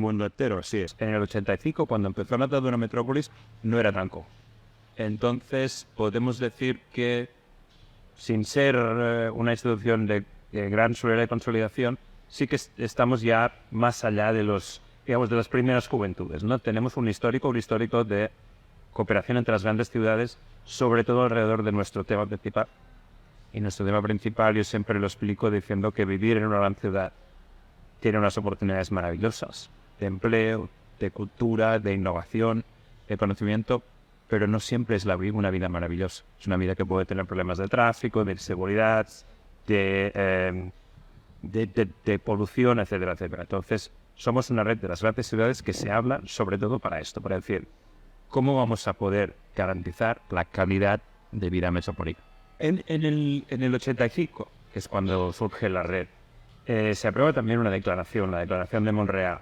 mundo entero, sí. En el 85, cuando empezó a nacer de una metrópolis, no era tan común. Entonces, podemos decir que, sin ser una institución de gran solidez y consolidación, sí que estamos ya más allá de de las primeras juventudes, ¿no? Tenemos un histórico de cooperación entre las grandes ciudades, sobre todo alrededor de nuestro tema principal. Y nuestro tema principal yo siempre lo explico diciendo que vivir en una gran ciudad tiene unas oportunidades maravillosas de empleo, de cultura, de innovación, de conocimiento, pero no siempre es una vida maravillosa. Es una vida que puede tener problemas de tráfico, de inseguridad, de polución, etcétera, etcétera. Entonces, somos una red de las grandes ciudades que se hablan sobre todo para esto, para decir, ¿cómo vamos a poder garantizar la calidad de vida metropolitana? En el 85, que es cuando surge la red, se aprueba también una declaración, la Declaración de Montreal,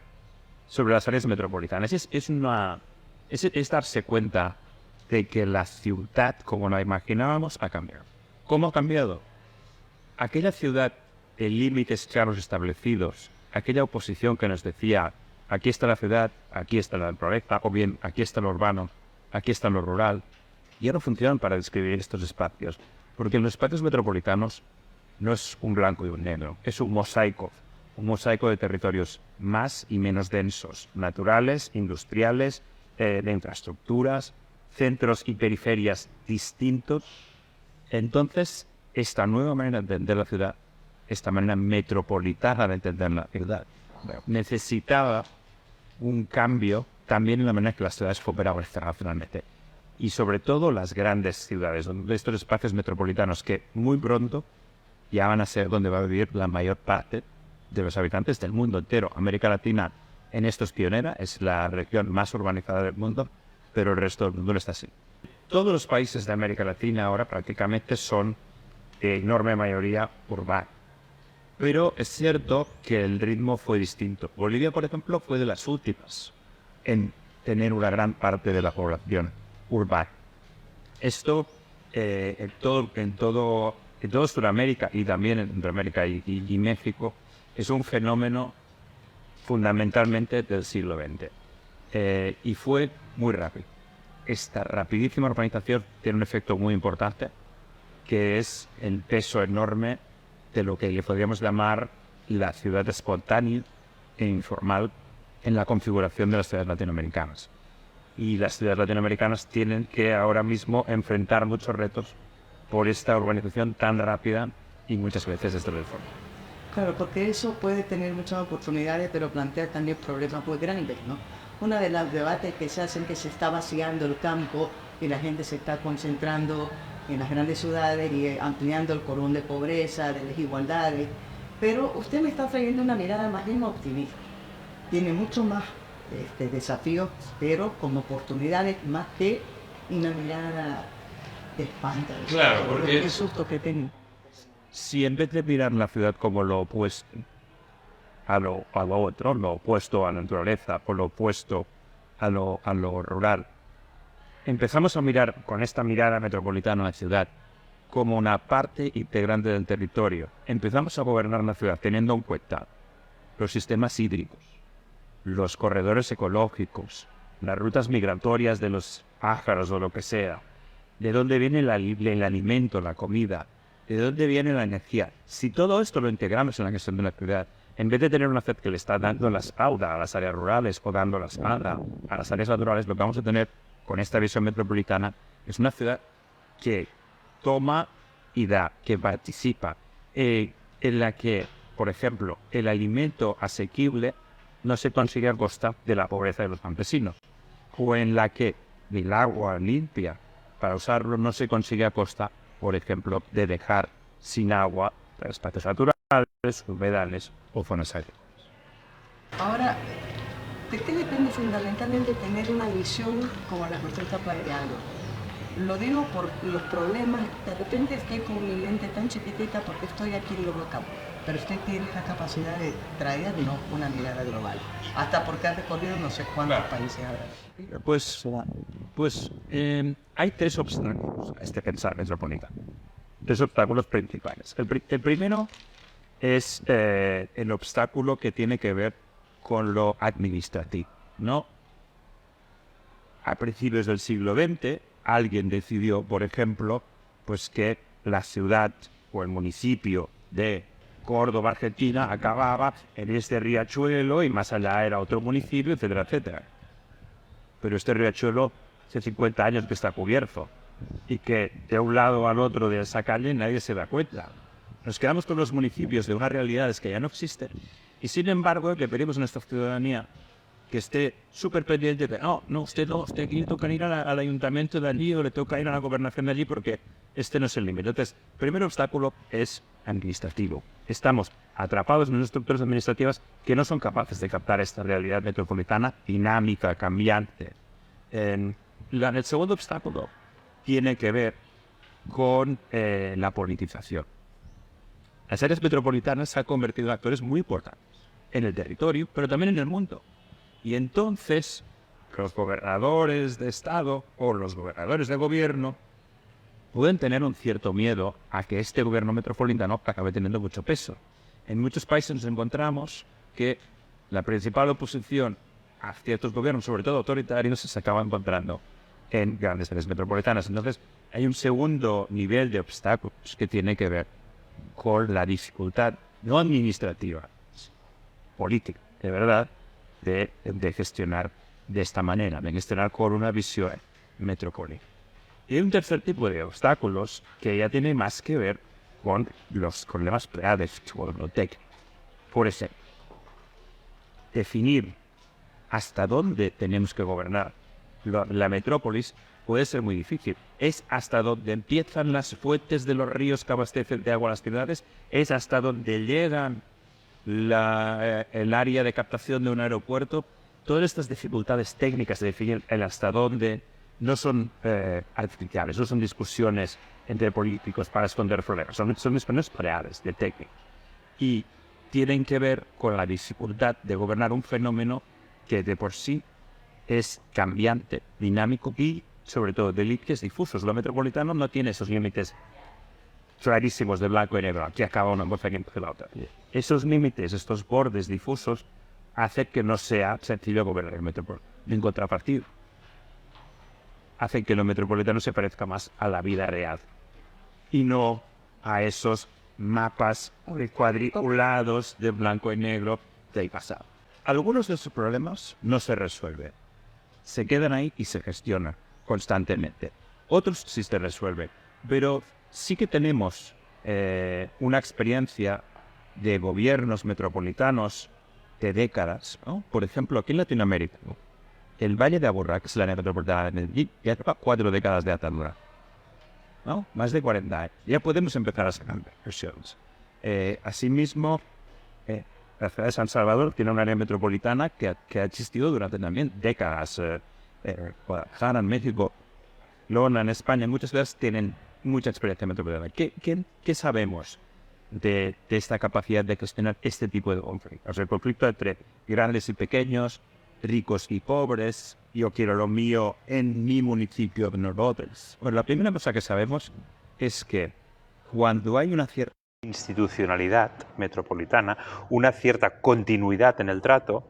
sobre las áreas metropolitanas. Es darse cuenta de que la ciudad, como la imaginábamos, ha cambiado. ¿Cómo ha cambiado? Aquella ciudad de límites claros establecidos, aquella oposición que nos decía, aquí está la ciudad, aquí está la naturaleza, o bien aquí está lo urbano, aquí está lo rural, ya no funcionan para describir estos espacios, porque en los espacios metropolitanos no es un blanco y un negro, es un mosaico de territorios más y menos densos, naturales, industriales, de infraestructuras, centros y periferias distintos. Entonces, esta nueva manera de entender la ciudad, esta manera metropolitana de entender la ciudad, necesitaba un cambio también en la manera que las ciudades operaban internacionalmente. Y sobre todo las grandes ciudades, donde estos espacios metropolitanos que muy pronto ya van a ser donde va a vivir la mayor parte de los habitantes del mundo entero. América Latina en esto es pionera, es la región más urbanizada del mundo, pero el resto del mundo no está así. Todos los países de América Latina ahora prácticamente son de enorme mayoría urbanos. Pero es cierto que el ritmo fue distinto. Bolivia, por ejemplo, fue de las últimas en tener una gran parte de la población urbana. Esto en todo Sudamérica y también en Centroamérica y México es un fenómeno fundamentalmente del siglo XX. Y fue muy rápido. Esta rapidísima urbanización tiene un efecto muy importante, que es el peso enorme de lo que le podríamos llamar la ciudad espontánea e informal en la configuración de las ciudades latinoamericanas. Y las ciudades latinoamericanas tienen que ahora mismo enfrentar muchos retos por esta urbanización tan rápida y muchas veces desde el fondo. Claro, porque eso puede tener muchas oportunidades, pero plantea también problemas muy grandes, ¿no? Uno de los debates que se hacen es que se está vaciando el campo y la gente se está concentrando en las grandes ciudades y ampliando el cordón de pobreza, de desigualdades. Pero usted me está trayendo una mirada más bien optimista. Tiene mucho más desafíos, pero como oportunidades más que una mirada de espanto. Claro, porque qué susto que tengo. Si en vez de mirar la ciudad como lo opuesto a lo otro, lo opuesto a la naturaleza o lo opuesto a lo rural, empezamos a mirar con esta mirada metropolitana a la ciudad como una parte integrante del territorio, empezamos a gobernar la ciudad teniendo en cuenta los sistemas hídricos, los corredores ecológicos, las rutas migratorias de los pájaros o lo que sea, de dónde viene el alimento, la comida, de dónde viene la energía. Si todo esto lo integramos en la gestión de la ciudad, en vez de tener una ciudad que le está dando la espalda a las áreas rurales o dando la espalda a las áreas naturales, lo que vamos a tener con esta visión metropolitana es una ciudad que toma y da, que participa, en la que, por ejemplo, el alimento asequible no se consigue a costa de la pobreza de los campesinos, o en la que el agua limpia para usarlo no se consigue a costa, por ejemplo, de dejar sin agua espacios naturales, humedales o zonas agrícolas. Ahora, ¿de qué depende fundamentalmente tener una visión como la que usted está planteando? Lo digo por los problemas, de repente estoy con mi mente tan chiquitita porque estoy aquí en lo local, pero usted tiene la capacidad de traernos una mirada global, hasta porque ha recorrido no sé cuántos países habrá. Pues hay tres obstáculos a este pensar metropolitano, tres obstáculos principales. El primero es el obstáculo que tiene que ver con lo administrativo, ¿no? A principios del siglo XX, alguien decidió, por ejemplo, pues que la ciudad o el municipio de Córdoba, Argentina, acababa en este riachuelo y más allá era otro municipio, etcétera, etcétera. Pero este riachuelo hace 50 años que está cubierto y que de un lado al otro de esa calle nadie se da cuenta. Nos quedamos con los municipios de unas realidades que ya no existen y sin embargo le pedimos a nuestra ciudadanía que esté súper pendiente de usted aquí le toca ir al ayuntamiento de allí o le toca ir a la gobernación de allí porque este no es el límite. Entonces, el primer obstáculo es administrativo. Estamos atrapados en unas estructuras administrativas que no son capaces de captar esta realidad metropolitana dinámica, cambiante. El segundo obstáculo tiene que ver con la politización. Las áreas metropolitanas se han convertido en actores muy importantes en el territorio, pero también en el mundo. Y entonces los gobernadores de Estado o los gobernadores de gobierno pueden tener un cierto miedo a que este gobierno metropolitano acabe teniendo mucho peso. En muchos países nos encontramos que la principal oposición a ciertos gobiernos, sobre todo autoritarios, se acaba encontrando en grandes áreas metropolitanas. Entonces hay un segundo nivel de obstáculos que tiene que ver con la dificultad no administrativa, política, de verdad, de gestionar de esta manera, de gestionar con una visión metropolitana. Y hay un tercer tipo de obstáculos que ya tiene más que ver con los problemas reales, con lo técnico. Por ejemplo, definir hasta dónde tenemos que gobernar la metrópolis puede ser muy difícil. Es hasta donde empiezan las fuentes de los ríos que abastecen de agua a las ciudades, es hasta donde llegan el área de captación de un aeropuerto. Todas estas dificultades técnicas de definir el hasta dónde no son artificiales, no son discusiones entre políticos para esconder problemas, son discusiones reales de técnica. Y tienen que ver con la dificultad de gobernar un fenómeno que de por sí es cambiante, dinámico y, sobre todo, de límites difusos. Lo metropolitano no tiene esos límites clarísimos de blanco y negro. Aquí acaba una cosa, aquí empieza la otra. Esos límites, estos bordes difusos, hacen que no sea sencillo gobernar el metropolitano. En contrapartida, hacen que lo metropolitano se parezca más a la vida real y no a esos mapas cuadriculados de blanco y negro del pasado. Algunos de esos problemas no se resuelven. Se quedan ahí y se gestionan constantemente. Otros sí se resuelven, pero sí que tenemos una experiencia de gobiernos metropolitanos de décadas, ¿no? Por ejemplo, aquí en Latinoamérica, ¿no? El Valle de Aburrá, que es la área metropolitana de Medellín, ya lleva 4 décadas de atadura, ¿no? Más de 40 años. Ya podemos empezar a sacar versiones. Asimismo, la ciudad de San Salvador tiene una área metropolitana que ha existido durante también décadas. Guadalajara en México, Lona en España, muchas ciudades tienen mucha experiencia metropolitana. ¿Qué sabemos de esta capacidad de gestionar este tipo de conflictos? O sea, el conflicto entre grandes y pequeños, ricos y pobres, yo quiero lo mío en mi municipio de Norotes. Bueno, la primera cosa que sabemos es que cuando hay una cierta institucionalidad metropolitana, una cierta continuidad en el trato,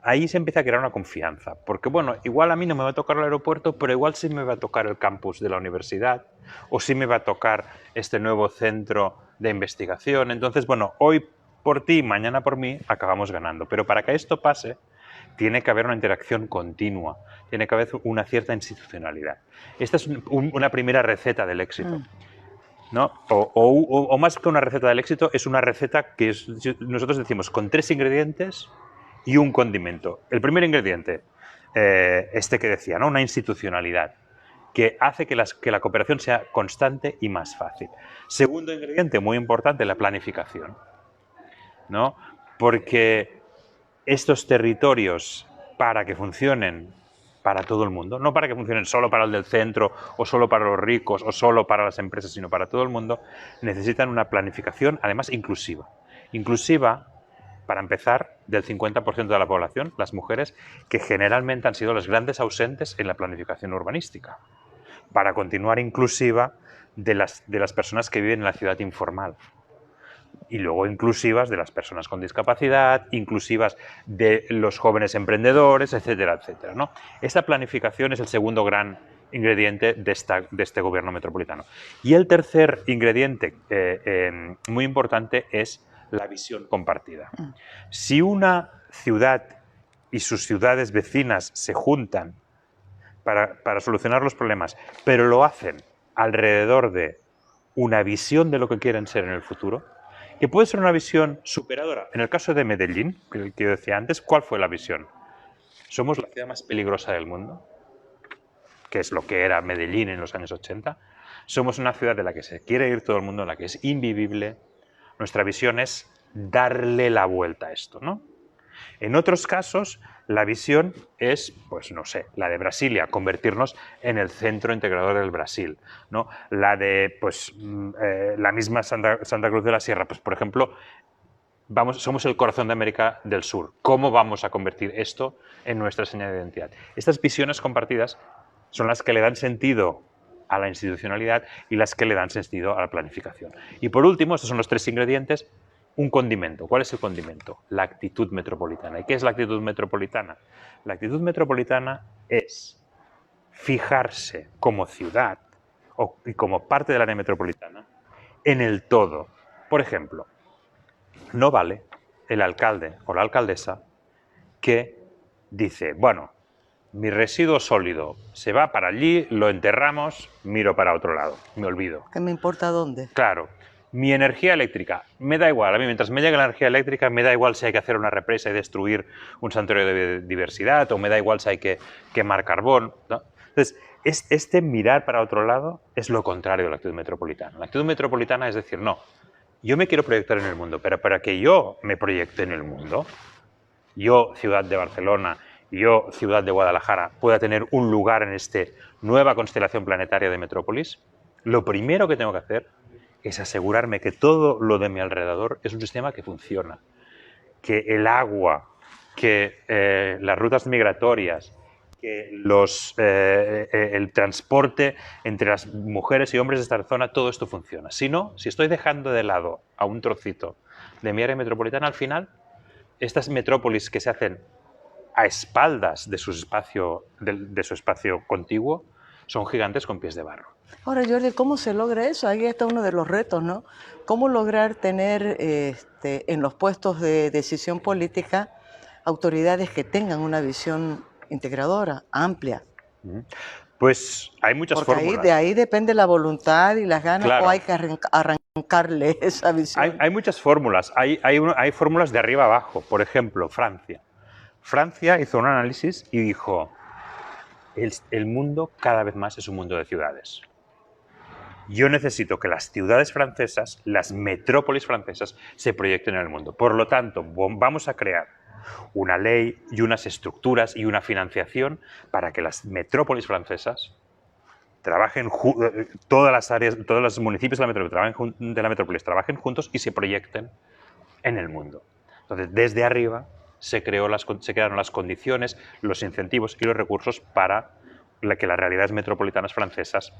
ahí se empieza a crear una confianza, porque bueno, igual a mí no me va a tocar el aeropuerto, pero igual sí me va a tocar el campus de la universidad, o sí me va a tocar este nuevo centro de investigación. Entonces, bueno, hoy por ti, mañana por mí, acabamos ganando. Pero para que esto pase, tiene que haber una interacción continua, tiene que haber una cierta institucionalidad. Esta es una primera receta del éxito, ¿no? O más que una receta del éxito, es una receta que nosotros decimos con 3 ingredientes y un condimento. El primer ingrediente, que decía, ¿no? Una institucionalidad que hace que la cooperación sea constante y más fácil. Segundo ingrediente, muy importante, la planificación, ¿no? Porque estos territorios, para que funcionen para todo el mundo, no para que funcionen solo para el del centro o solo para los ricos o solo para las empresas, sino para todo el mundo, necesitan una planificación, además, inclusiva. Inclusiva, para empezar, del 50% de la población, las mujeres, que generalmente han sido las grandes ausentes en la planificación urbanística. Para continuar, inclusiva de las personas que viven en la ciudad informal. y luego inclusivas de las personas con discapacidad, inclusivas de los jóvenes emprendedores, etcétera, etcétera, ¿no? Esta planificación es el segundo gran ingrediente de este gobierno metropolitano. Y el tercer ingrediente muy importante es la visión compartida. Si una ciudad y sus ciudades vecinas se juntan para solucionar los problemas, pero lo hacen alrededor de una visión de lo que quieren ser en el futuro, que puede ser una visión superadora. En el caso de Medellín, que yo decía antes, ¿cuál fue la visión? Somos la ciudad más peligrosa del mundo, que es lo que era Medellín en los años 80. Somos una ciudad de la que se quiere ir todo el mundo, en la que es invivible. Nuestra visión es darle la vuelta a esto, ¿no? En otros casos, la visión es, pues no sé, la de Brasilia, convertirnos en el centro integrador del Brasil, ¿no? La de, pues, la misma Santa Cruz de la Sierra, pues, por ejemplo, somos el corazón de América del Sur. ¿Cómo vamos a convertir esto en nuestra señal de identidad? Estas visiones compartidas son las que le dan sentido a la institucionalidad y las que le dan sentido a la planificación. Y por último, estos son los tres ingredientes, un condimento. ¿Cuál es el condimento? La actitud metropolitana. ¿Y qué es la actitud metropolitana? La actitud metropolitana es fijarse como ciudad y como parte del área metropolitana en el todo. Por ejemplo, no vale el alcalde o la alcaldesa que dice, bueno, mi residuo sólido se va para allí, lo enterramos, miro para otro lado, me olvido. ¿Qué me importa dónde? Claro. Mi energía eléctrica, me da igual, a mí mientras me llegue la energía eléctrica me da igual si hay que hacer una represa y destruir un santuario de biodiversidad o me da igual si hay que quemar carbón, ¿no? Entonces, este mirar para otro lado es lo contrario de la actitud metropolitana. La actitud metropolitana es decir, no, yo me quiero proyectar en el mundo, pero para que yo me proyecte en el mundo, yo, ciudad de Barcelona, yo, ciudad de Guadalajara, pueda tener un lugar en esta nueva constelación planetaria de metrópolis, lo primero que tengo que hacer es asegurarme que todo lo de mi alrededor es un sistema que funciona, que el agua, que las rutas migratorias, que el transporte entre las mujeres y hombres de esta zona, todo esto funciona. Si no, si estoy dejando de lado a un trocito de mi área metropolitana, al final, estas metrópolis que se hacen a espaldas de su espacio contiguo son gigantes con pies de barro. Ahora, Jordi, ¿cómo se logra eso? Ahí está uno de los retos, ¿no? ¿Cómo lograr tener en los puestos de decisión política autoridades que tengan una visión integradora, amplia? Pues hay muchas Porque fórmulas. de ahí depende la voluntad y las ganas, Claro. o hay que arrancarle esa visión. Hay muchas fórmulas. Hay fórmulas de arriba abajo. Por ejemplo, Francia. Francia hizo un análisis y dijo, el mundo cada vez más es un mundo de ciudades. Yo necesito que las ciudades francesas, las metrópolis francesas, se proyecten en el mundo. Por lo tanto, vamos a crear una ley y unas estructuras y una financiación para que las metrópolis francesas trabajen, todas las áreas, todos los municipios de la metrópolis trabajen juntos y se proyecten en el mundo. Entonces, desde arriba se crearon las condiciones, los incentivos y los recursos para que las realidades metropolitanas francesas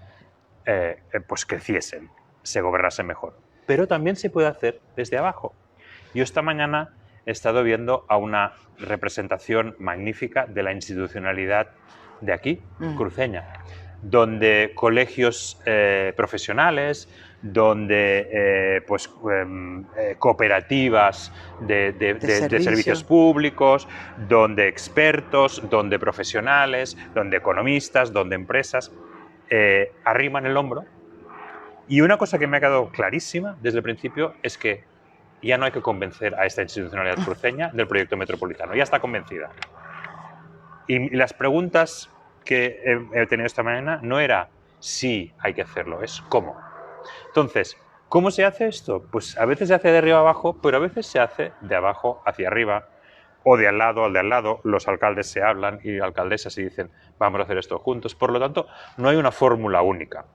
pues creciesen, se gobernasen mejor. Pero también se puede hacer desde abajo. Yo esta mañana he estado viendo a una representación magnífica de la institucionalidad de aquí, cruceña, donde colegios profesionales, donde cooperativas de servicios públicos, donde expertos, donde profesionales, donde economistas, donde empresas arriman el hombro. Y una cosa que me ha quedado clarísima desde el principio es que ya no hay que convencer a esta institucionalidad cruceña del proyecto metropolitano, ya está convencida. Y las preguntas que he tenido esta mañana no era si hay que hacerlo, es cómo. Entonces, ¿cómo se hace esto? Pues a veces se hace de arriba a abajo, pero a veces se hace de abajo hacia arriba, o de al lado al de al lado. Los alcaldes se hablan y alcaldesas y dicen, vamos a hacer esto juntos. Por lo tanto, no hay una fórmula única.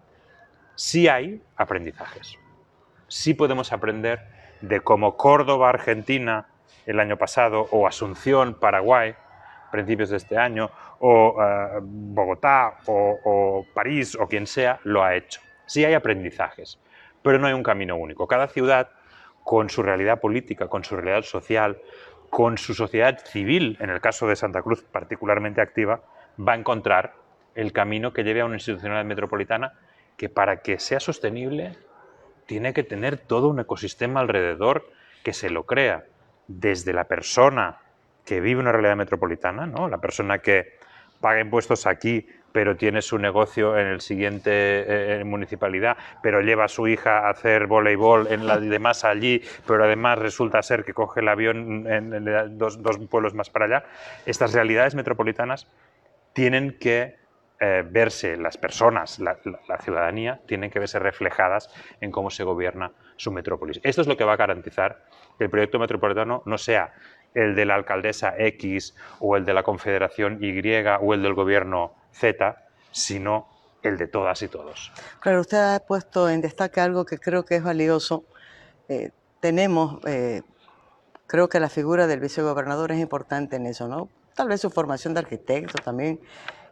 Sí hay aprendizajes. Sí podemos aprender de cómo Córdoba, Argentina, el año pasado, o Asunción, Paraguay, principios de este año, o Bogotá, o París, o quien sea, lo ha hecho. Sí hay aprendizajes, pero no hay un camino único. Cada ciudad con su realidad política, con su realidad social, con su sociedad civil, en el caso de Santa Cruz particularmente activa, va a encontrar el camino que lleve a una institucionalidad metropolitana que, para que sea sostenible, tiene que tener todo un ecosistema alrededor que se lo crea, desde la persona que vive una realidad metropolitana, ¿no? La persona que paga impuestos aquí, pero tiene su negocio en el siguiente municipalidad, pero lleva a su hija a hacer voleibol en la de más allí, pero además resulta ser que coge el avión en dos pueblos más para allá. Estas realidades metropolitanas tienen que verse, las personas, la ciudadanía, tienen que verse reflejadas en cómo se gobierna su metrópolis. Esto es lo que va a garantizar que el proyecto metropolitano no sea el de la alcaldesa X o el de la Confederación Y o el del gobierno Z, sino el de todas y todos. Claro, usted ha puesto en destaque algo que creo que es valioso. Creo que la figura del vicegobernador es importante en eso, ¿no? Tal vez su formación de arquitecto también,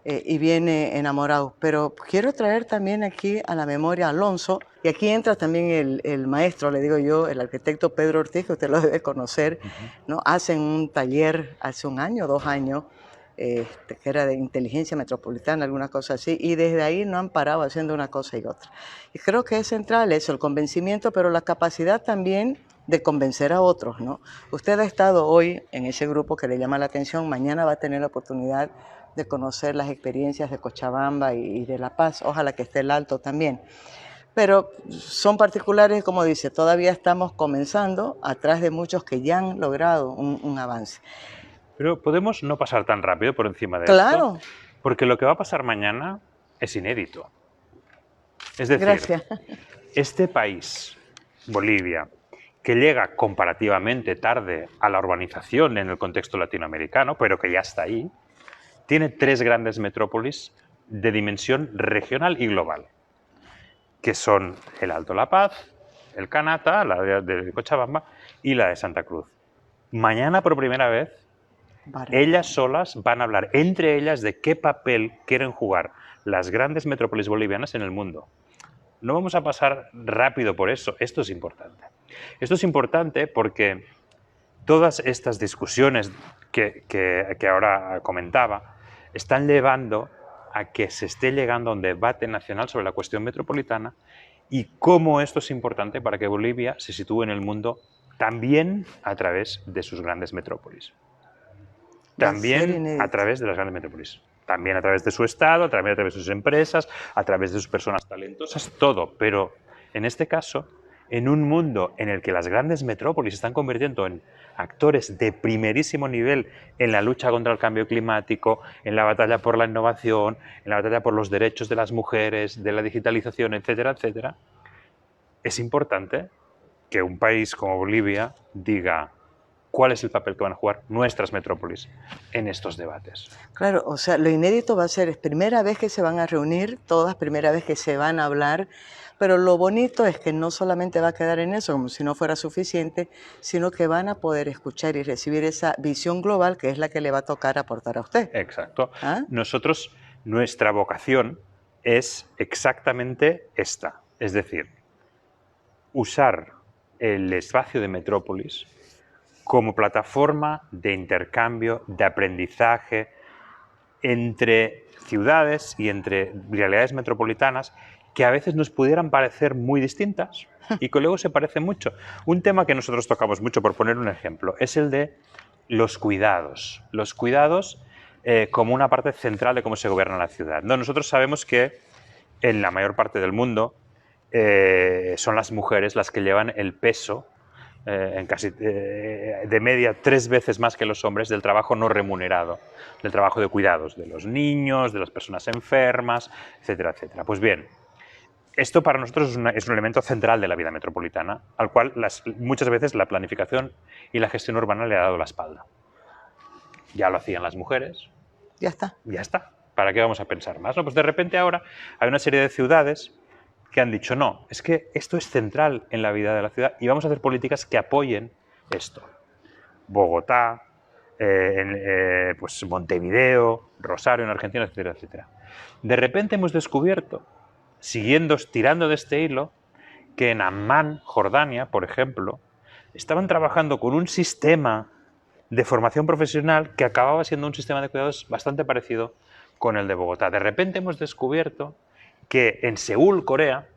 y viene enamorado. Pero quiero traer también aquí a la memoria a Alonso, y aquí entra también el maestro, le digo yo, el arquitecto Pedro Ortiz, que usted lo debe conocer, ¿no? Hacen un taller hace 1 año, 2 años, que era de inteligencia metropolitana, alguna cosa así, y desde ahí no han parado haciendo una cosa y otra. Y creo que es central eso, el convencimiento, pero la capacidad también de convencer a otros, ¿no? Usted ha estado hoy en ese grupo que le llama la atención, mañana va a tener la oportunidad de conocer las experiencias de Cochabamba y de La Paz, ojalá que esté el Alto también. Pero son particulares, como dice, todavía estamos comenzando, atrás de muchos que ya han logrado un avance. Pero podemos no pasar tan rápido por encima de Claro. esto, porque lo que va a pasar mañana es inédito. Es decir, Gracias. Este país, Bolivia, que llega comparativamente tarde a la urbanización en el contexto latinoamericano, pero que ya está ahí, tiene 3 grandes metrópolis de dimensión regional y global, que son el Alto La Paz, el Canata, la de Cochabamba y la de Santa Cruz. Mañana, por primera vez, ellas solas van a hablar entre ellas de qué papel quieren jugar las grandes metrópolis bolivianas en el mundo. No vamos a pasar rápido por eso. Esto es importante. Esto es importante porque todas estas discusiones que ahora comentaba están llevando a que se esté llegando a un debate nacional sobre la cuestión metropolitana y cómo esto es importante para que Bolivia se sitúe en el mundo también a través de sus grandes metrópolis. También a través de las grandes metrópolis. También a través de su Estado, también a través de sus empresas, a través de sus personas talentosas, todo. Pero en este caso, en un mundo en el que las grandes metrópolis se están convirtiendo en actores de primerísimo nivel en la lucha contra el cambio climático, en la batalla por la innovación, en la batalla por los derechos de las mujeres, de la digitalización, etcétera, etcétera, es importante que un país como Bolivia diga cuál es el papel que van a jugar nuestras metrópolis en estos debates. Claro, o sea, lo inédito va a ser, es primera vez que se van a reunir todas, primera vez que se van a hablar, pero lo bonito es que no solamente va a quedar en eso, como si no fuera suficiente, sino que van a poder escuchar y recibir esa visión global que es la que le va a tocar aportar a usted. Exacto. Nosotros, nuestra vocación es exactamente esta, es decir, usar el espacio de metrópolis como plataforma de intercambio, de aprendizaje entre ciudades y entre realidades metropolitanas que a veces nos pudieran parecer muy distintas y que luego se parecen mucho. Un tema que nosotros tocamos mucho, por poner un ejemplo, es el de los cuidados. Los cuidados como una parte central de cómo se gobierna la ciudad. No, nosotros sabemos que en la mayor parte del mundo son las mujeres las que llevan el peso en casi de media 3 veces más que los hombres del trabajo no remunerado, del trabajo de cuidados de los niños, de las personas enfermas, etcétera, etcétera. Pues bien, esto para nosotros es un elemento central de la vida metropolitana, al cual muchas veces la planificación y la gestión urbana le ha dado la espalda. Ya lo hacían las mujeres. Ya está. Ya está. ¿Para qué vamos a pensar más? No, pues de repente ahora hay una serie de ciudades que han dicho, no, es que esto es central en la vida de la ciudad y vamos a hacer políticas que apoyen esto. Bogotá, pues Montevideo, Rosario en Argentina, etcétera, etcétera. De repente hemos descubierto, tirando de este hilo, que en Amán, Jordania, por ejemplo, estaban trabajando con un sistema de formación profesional que acababa siendo un sistema de cuidados bastante parecido con el de Bogotá. De repente hemos descubierto que en Seúl, Corea,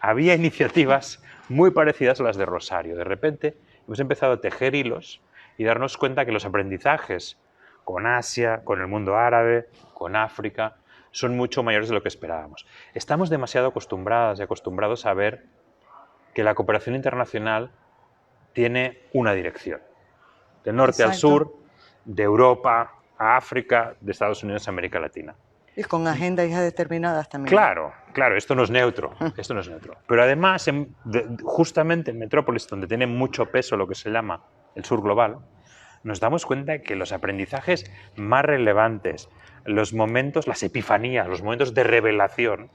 había iniciativas muy parecidas a las de Rosario. De repente hemos empezado a tejer hilos y darnos cuenta que los aprendizajes con Asia, con el mundo árabe, con África, son mucho mayores de lo que esperábamos. Estamos demasiado acostumbradas y acostumbrados a ver que la cooperación internacional tiene una dirección. De norte al sur, de Europa a África, de Estados Unidos a América Latina. Y con agendas ya determinadas también. Claro, claro, esto no es neutro, esto no es neutro. Pero además, justamente en metrópolis, donde tiene mucho peso lo que se llama el sur global, nos damos cuenta que los aprendizajes más relevantes, los momentos, las epifanías, los momentos de revelación,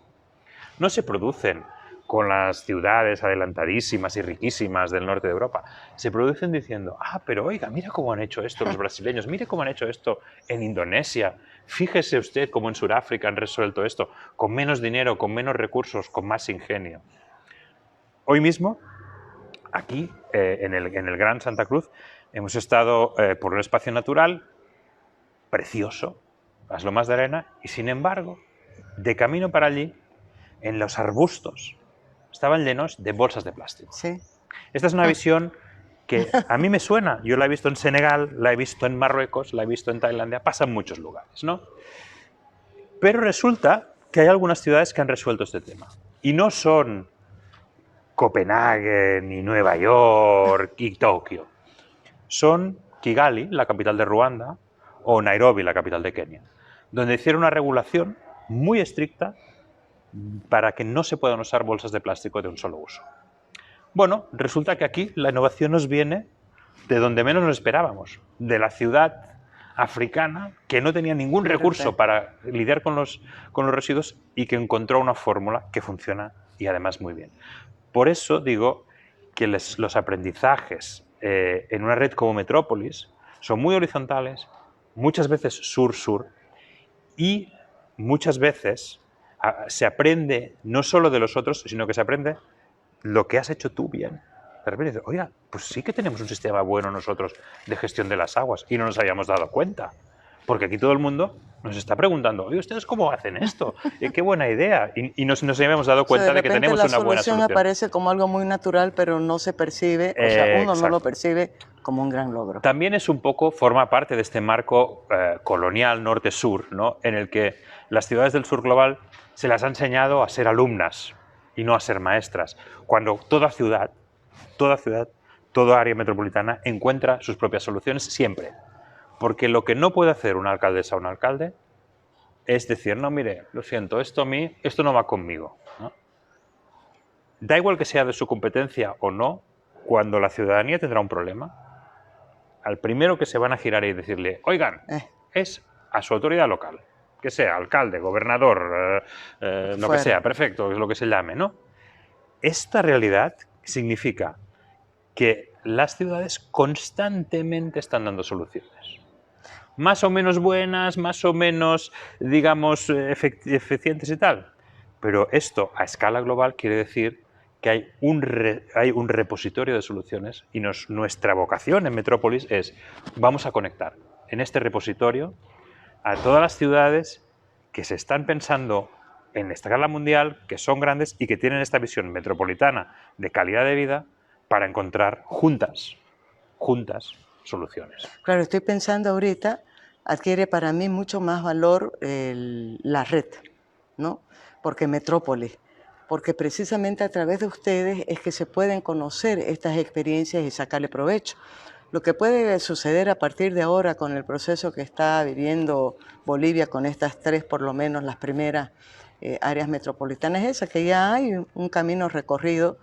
no se producen con las ciudades adelantadísimas y riquísimas del norte de Europa. Se producen diciendo, pero oiga, mira cómo han hecho esto los brasileños, mire cómo han hecho esto en Indonesia, fíjese usted cómo en Sudáfrica han resuelto esto, con menos dinero, con menos recursos, con más ingenio. Hoy mismo, aquí, en el Gran Santa Cruz, hemos estado por un espacio natural precioso, las lomas de arena, y sin embargo, de camino para allí, en los arbustos, estaban llenos de bolsas de plástico. Sí. Esta es una visión que a mí me suena. Yo la he visto en Senegal, la he visto en Marruecos, la he visto en Tailandia, pasa en muchos lugares, ¿no? Pero resulta que hay algunas ciudades que han resuelto este tema. Y no son Copenhague, ni Nueva York, y Tokio. Son Kigali, la capital de Ruanda, o Nairobi, la capital de Kenia, donde hicieron una regulación muy estricta para que no se puedan usar bolsas de plástico de un solo uso. Bueno, resulta que aquí la innovación nos viene de donde menos nos esperábamos, de la ciudad africana que no tenía ningún recurso para lidiar con los residuos y que encontró una fórmula que funciona y además muy bien. Por eso digo que los aprendizajes en una red como Metrópolis son muy horizontales, muchas veces sur-sur, y muchas veces se aprende no solo de los otros, sino que se aprende lo que has hecho tú bien. De repente dices, oiga, pues sí que tenemos un sistema bueno nosotros de gestión de las aguas y no nos habíamos dado cuenta. Porque aquí todo el mundo nos está preguntando, oye, ¿ustedes cómo hacen esto? Qué buena idea. Y nos habíamos dado cuenta de que tenemos una buena solución. La solución aparece como algo muy natural, pero no se percibe, o sea, uno no lo percibe como un gran logro. También es un poco, forma parte de este marco colonial norte-sur, ¿no? En el que las ciudades del sur global se las ha enseñado a ser alumnas y no a ser maestras, cuando toda ciudad, toda área metropolitana encuentra sus propias soluciones siempre. Porque lo que no puede hacer una alcaldesa o un alcalde es decir, no, mire, lo siento, esto no va conmigo, ¿no? Da igual que sea de su competencia o no, cuando la ciudadanía tendrá un problema, al primero que se van a girar y decirle, oigan, es a su autoridad local, que sea alcalde, gobernador, lo que sea, prefecto, es lo que se llame, ¿no? Esta realidad significa que las ciudades constantemente están dando soluciones. Más o menos buenas, más o menos, digamos, eficientes y tal. Pero esto, a escala global, quiere decir que hay un repositorio de soluciones y nuestra vocación en Metrópolis es, vamos a conectar en este repositorio a todas las ciudades que se están pensando en escala mundial, que son grandes y que tienen esta visión metropolitana de calidad de vida para encontrar juntas soluciones. Claro, estoy pensando ahorita, adquiere para mí mucho más valor la red, ¿no? Porque Metrópolis, porque precisamente a través de ustedes es que se pueden conocer estas experiencias y sacarle provecho. Lo que puede suceder a partir de ahora con el proceso que está viviendo Bolivia con estas tres, por lo menos las primeras áreas metropolitanas, es esa, que ya hay un camino recorrido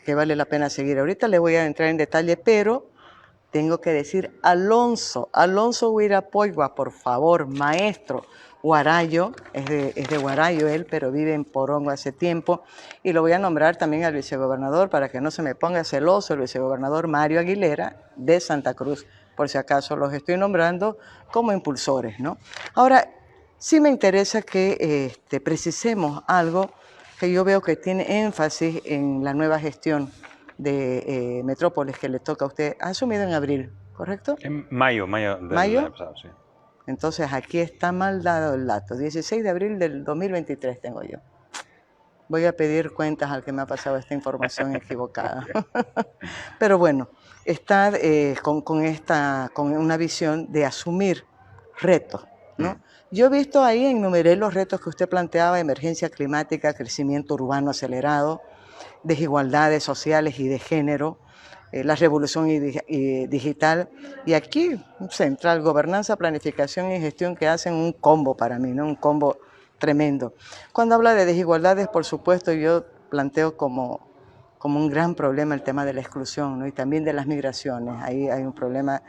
que vale la pena seguir. Ahorita le voy a entrar en detalle, pero tengo que decir Alonso Huirapoigua, por favor, maestro Huarayo, es de Huarayo él, pero vive en Porongo hace tiempo, y lo voy a nombrar también al vicegobernador para que no se me ponga celoso, el vicegobernador Mario Aguilera de Santa Cruz, por si acaso los estoy nombrando como impulsores, ¿no? Ahora, sí me interesa que precisemos algo que yo veo que tiene énfasis en la nueva gestión de Metrópolis que le toca a usted, ha asumido en abril, ¿correcto? En mayo del ¿Mayo? año pasado, sí. Entonces aquí está mal dado el dato. 16 de abril del 2023 tengo yo. Voy a pedir cuentas al que me ha pasado esta información equivocada. Pero bueno, está con una visión de asumir retos, ¿no? Yo he visto ahí, enumeré los retos que usted planteaba: emergencia climática, crecimiento urbano acelerado, desigualdades sociales y de género, la revolución digital, y aquí central, gobernanza, planificación y gestión, que hacen un combo para mí, ¿no? Un combo tremendo. Cuando habla de desigualdades, por supuesto, yo planteo como un gran problema el tema de la exclusión, ¿no? Y también de las migraciones. Ahí hay un problema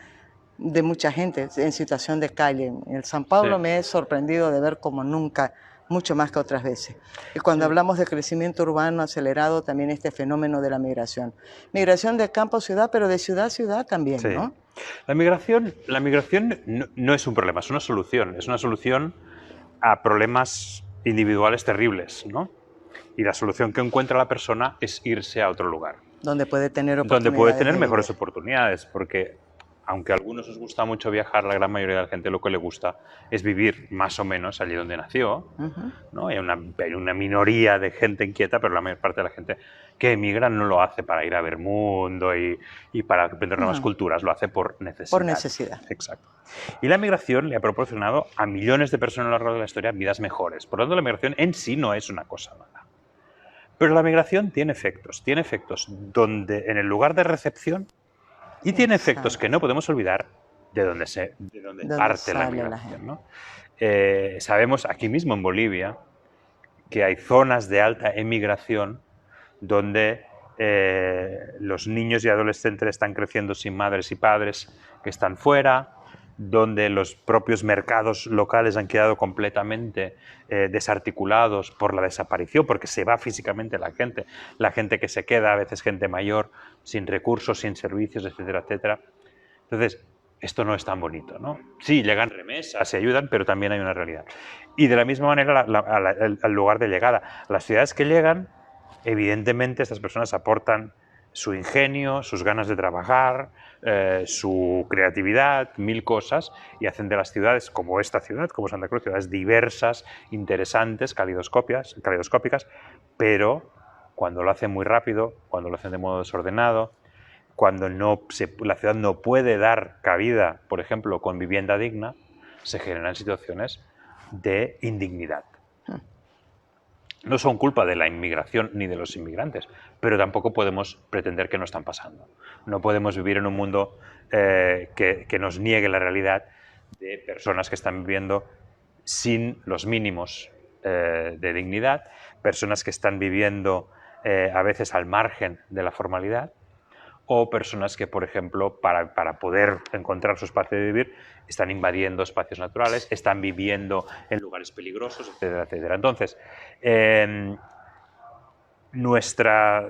de mucha gente en situación de calle. En el San Pablo Sí. me he sorprendido de ver como nunca, mucho más que otras veces. Y cuando hablamos de crecimiento urbano acelerado, también este fenómeno de la migración. Migración de campo a ciudad, pero de ciudad a ciudad también, Sí. ¿no? La migración no es un problema, es una solución. Es una solución a problemas individuales terribles, ¿no? Y la solución que encuentra la persona es irse a otro lugar. Donde puede tener oportunidades. Donde puede tener de mejores vivir. oportunidades, porque aunque a algunos os gusta mucho viajar, la gran mayoría de la gente lo que le gusta es vivir más o menos allí donde nació, ¿no? Hay una minoría de gente inquieta, pero la mayor parte de la gente que emigra no lo hace para ir a ver mundo y para aprender nuevas culturas, lo hace por necesidad. Por necesidad. Exacto. Y la migración le ha proporcionado a millones de personas a lo largo de la historia vidas mejores. Por lo tanto, la migración en sí no es una cosa mala. Pero la migración tiene efectos donde en el lugar de recepción, y tiene efectos que no podemos olvidar de donde parte la migración, ¿no? Sabemos aquí mismo en Bolivia que hay zonas de alta emigración donde los niños y adolescentes están creciendo sin madres y padres que están fuera, donde los propios mercados locales han quedado completamente desarticulados por la desaparición, porque se va físicamente la gente que se queda, a veces gente mayor, sin recursos, sin servicios, etcétera, etcétera. Entonces, esto no es tan bonito, ¿no? Sí, llegan remesas, se ayudan, pero también hay una realidad. Y de la misma manera, al lugar de llegada, las ciudades que llegan, evidentemente estas personas aportan su ingenio, sus ganas de trabajar, su creatividad, mil cosas, y hacen de las ciudades, como esta ciudad, como Santa Cruz, ciudades diversas, interesantes, calidoscópicas, pero cuando lo hacen muy rápido, cuando lo hacen de modo desordenado, cuando la ciudad no puede dar cabida, por ejemplo, con vivienda digna, se generan situaciones de indignidad. No son culpa de la inmigración ni de los inmigrantes, pero tampoco podemos pretender que no están pasando. No podemos vivir en un mundo que nos niegue la realidad de personas que están viviendo sin los mínimos de dignidad, personas que están viviendo a veces al margen de la formalidad, o personas que, por ejemplo, para poder encontrar su espacio de vivir, están invadiendo espacios naturales, están viviendo en lugares peligrosos, etcétera, etcétera. Entonces, nuestra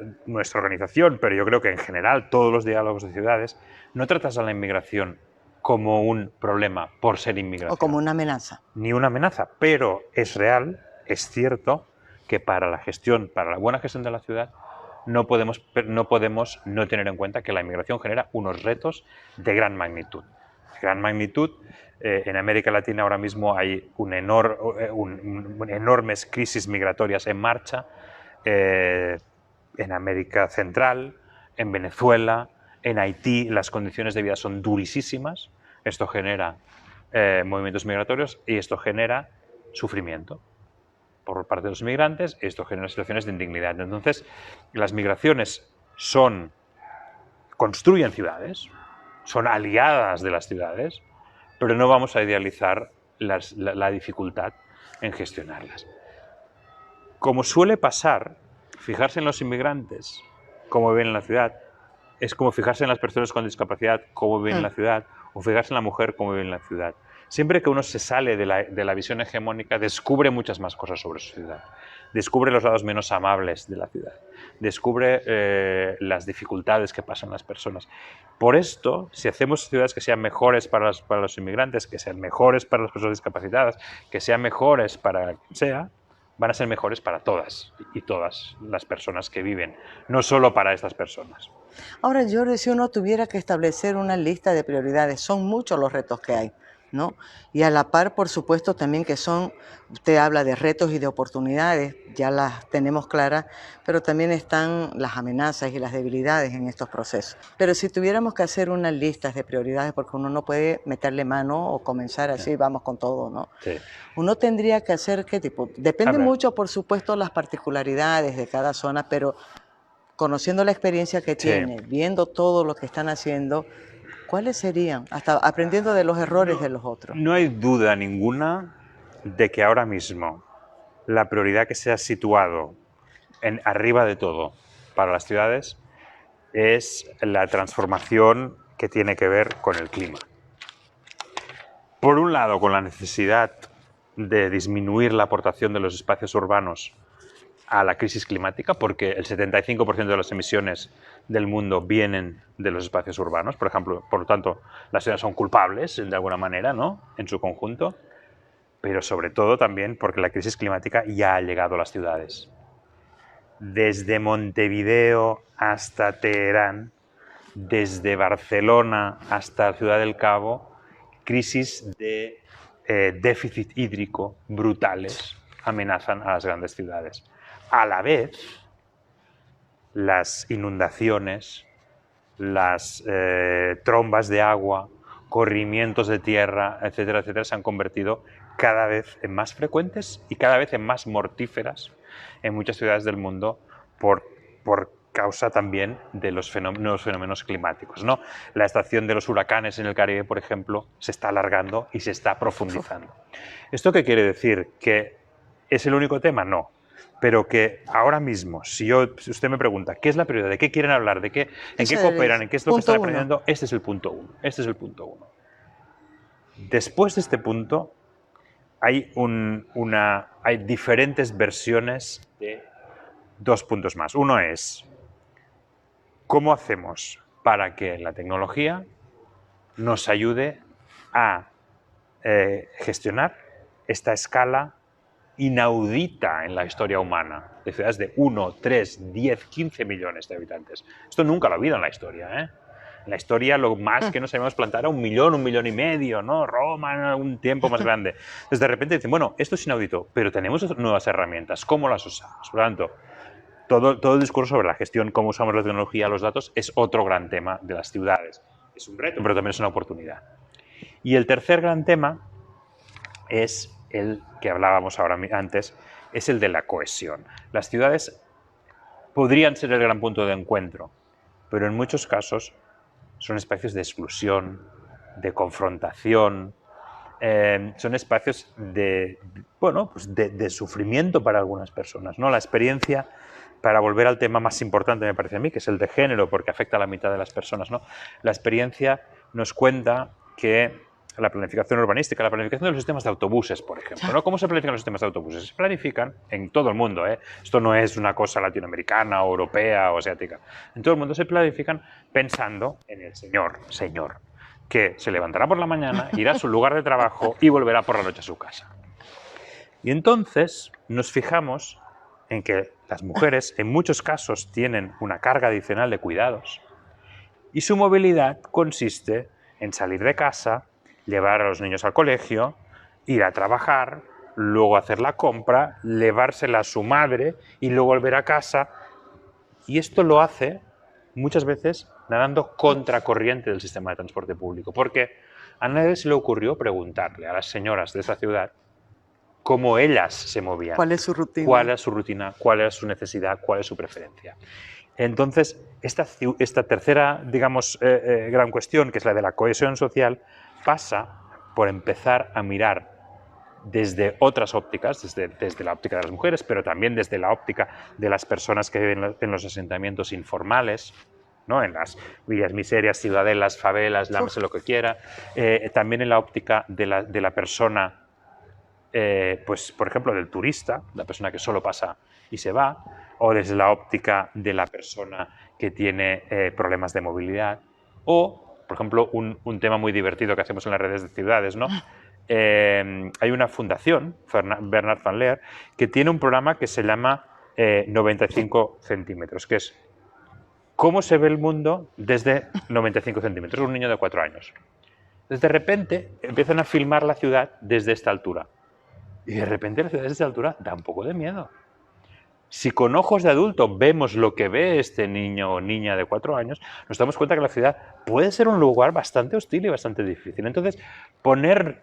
organización, pero yo creo que en general todos los diálogos de ciudades, no tratan a la inmigración como un problema por ser inmigración. O como una amenaza. Ni una amenaza, pero es real, es cierto que para la buena gestión de la ciudad, no podemos no tener en cuenta que la inmigración genera unos retos de gran magnitud. En América Latina ahora mismo hay enormes crisis migratorias en marcha, en América Central, en Venezuela, en Haití, las condiciones de vida son durísimas. Esto genera movimientos migratorios y esto genera sufrimiento por parte de los migrantes, esto genera situaciones de indignidad. Entonces, las migraciones construyen ciudades, son aliadas de las ciudades, pero no vamos a idealizar la dificultad en gestionarlas. Como suele pasar, fijarse en los inmigrantes, cómo viven en la ciudad, es como fijarse en las personas con discapacidad, cómo viven en la ciudad, o fijarse en la mujer, cómo vive en la ciudad. Siempre que uno se sale de la visión hegemónica, descubre muchas más cosas sobre su ciudad. Descubre los lados menos amables de la ciudad. Descubre las dificultades que pasan las personas. Por esto, si hacemos ciudades que sean mejores para los inmigrantes, que sean mejores para las personas discapacitadas, que sean mejores para quien sea, van a ser mejores para todas y todas las personas que viven, no solo para estas personas. Ahora, Jordi, si uno tuviera que establecer una lista de prioridades, son muchos los retos que hay, ¿no? Y a la par, por supuesto, también que usted habla de retos y de oportunidades, ya las tenemos claras, pero también están las amenazas y las debilidades en estos procesos. Pero si tuviéramos que hacer unas listas de prioridades, porque uno no puede meterle mano o comenzar así, vamos con todo, ¿no? Sí. Uno tendría que hacer qué tipo. Depende mucho, por supuesto, las particularidades de cada zona, pero conociendo la experiencia que tiene, viendo todo lo que están haciendo, ¿cuáles serían? Hasta aprendiendo de los errores de los otros. No hay duda ninguna de que ahora mismo la prioridad que se ha situado arriba de todo para las ciudades es la transformación que tiene que ver con el clima. Por un lado, con la necesidad de disminuir la aportación de los espacios urbanos a la crisis climática, porque el 75% de las emisiones del mundo vienen de los espacios urbanos, por ejemplo, por lo tanto, las ciudades son culpables de alguna manera, ¿no?, en su conjunto, pero sobre todo también porque la crisis climática ya ha llegado a las ciudades. Desde Montevideo hasta Teherán, desde Barcelona hasta Ciudad del Cabo, crisis de déficit hídrico brutales amenazan a las grandes ciudades. A la vez, las inundaciones, las trombas de agua, corrimientos de tierra, etcétera, etcétera, se han convertido cada vez en más frecuentes y cada vez en más mortíferas en muchas ciudades del mundo por causa también de los nuevos fenómenos climáticos, ¿no? La estación de los huracanes en el Caribe, por ejemplo, se está alargando y se está profundizando. ¿Esto qué quiere decir? ¿Que es el único tema? No. Pero que ahora mismo, si usted me pregunta qué es la prioridad, de qué quieren hablar, en qué cooperan, en qué es lo que están aprendiendo, este es el punto uno. Este es el punto uno. Después de este punto, hay diferentes versiones de dos puntos más. Uno es, ¿cómo hacemos para que la tecnología nos ayude a gestionar esta escala inaudita en la historia humana, de ciudades de 1, 3, 10, 15 millones de habitantes? Esto nunca lo ha habido en la historia, ¿eh? En la historia lo más que nos habíamos planteado era 1 millón, 1,5 millones, ¿no? Roma en algún tiempo más grande. Entonces de repente dicen, bueno, esto es inaudito, pero tenemos nuevas herramientas, ¿cómo las usamos? Por lo tanto, todo el discurso sobre la gestión, cómo usamos la tecnología, los datos, es otro gran tema de las ciudades. Es un reto, pero también es una oportunidad. Y el tercer gran tema es el que hablábamos antes, es el de la cohesión. Las ciudades podrían ser el gran punto de encuentro, pero en muchos casos son espacios de exclusión, de confrontación, son espacios de sufrimiento para algunas personas, ¿no? La experiencia, para volver al tema más importante, me parece a mí, que es el de género, porque afecta a la mitad de las personas, ¿no? La experiencia nos cuenta que la planificación urbanística, la planificación de los sistemas de autobuses, por ejemplo, ¿no? ¿Cómo se planifican los sistemas de autobuses? Se planifican en todo el mundo, ¿eh? Esto no es una cosa latinoamericana, o europea o asiática. En todo el mundo se planifican pensando en el señor, que se levantará por la mañana, irá a su lugar de trabajo y volverá por la noche a su casa. Y entonces nos fijamos en que las mujeres en muchos casos tienen una carga adicional de cuidados y su movilidad consiste en salir de casa, llevar a los niños al colegio, ir a trabajar, luego hacer la compra, llevársela a su madre y luego volver a casa. Y esto lo hace muchas veces nadando contracorriente del sistema de transporte público, porque a nadie se le ocurrió preguntarle a las señoras de esa ciudad cómo ellas se movían. ¿Cuál es su rutina? ¿Cuál es su rutina? ¿Cuál es su necesidad? ¿Cuál es su preferencia? Entonces, esta tercera, digamos, gran cuestión, que es la de la cohesión social, pasa por empezar a mirar desde otras ópticas, desde la óptica de las mujeres, pero también desde la óptica de las personas que viven en los asentamientos informales, ¿no? En las villas miserias, ciudadelas, favelas, llámese lo que quiera, también en la óptica de la persona, pues por ejemplo del turista, la persona que solo pasa y se va, o desde la óptica de la persona que tiene problemas de movilidad, o por ejemplo un tema muy divertido que hacemos en las redes de ciudades, ¿no? hay una fundación, Bernard Van Leer, que tiene un programa que se llama 95 centímetros, que es cómo se ve el mundo desde 95 centímetros, un niño de 4 años. Entonces, de repente, empiezan a filmar la ciudad desde esta altura. Y de repente la ciudad desde esta altura da un poco de miedo. Si con ojos de adulto vemos lo que ve este niño o niña de 4 años, nos damos cuenta que la ciudad puede ser un lugar bastante hostil y bastante difícil. Entonces, poner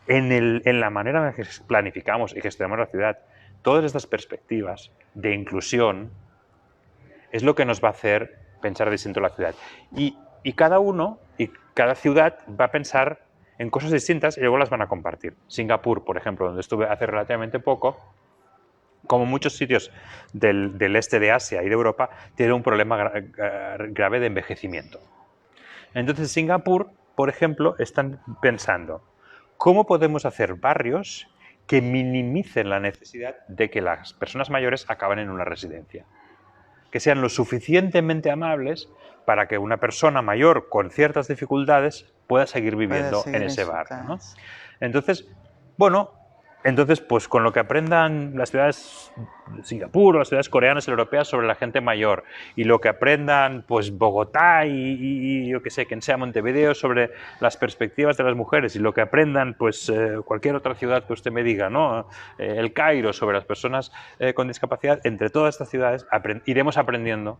en la manera en la que planificamos y gestionamos la ciudad todas estas perspectivas de inclusión es lo que nos va a hacer pensar distinto la ciudad. Y cada uno y cada ciudad va a pensar en cosas distintas y luego las van a compartir. Singapur, por ejemplo, donde estuve hace relativamente poco, como muchos sitios del este de Asia y de Europa, tiene un problema grave de envejecimiento. Entonces, Singapur, por ejemplo, están pensando cómo podemos hacer barrios que minimicen la necesidad de que las personas mayores acaben en una residencia, que sean lo suficientemente amables para que una persona mayor con ciertas dificultades pueda seguir viviendo en ese barrio, ¿no? Entonces, bueno, pues con lo que aprendan las ciudades de Singapur o las ciudades coreanas y europeas sobre la gente mayor, y lo que aprendan pues Bogotá y yo que sé, quien sea Montevideo sobre las perspectivas de las mujeres, y lo que aprendan pues cualquier otra ciudad que usted me diga, ¿no? El Cairo sobre las personas con discapacidad, entre todas estas ciudades iremos aprendiendo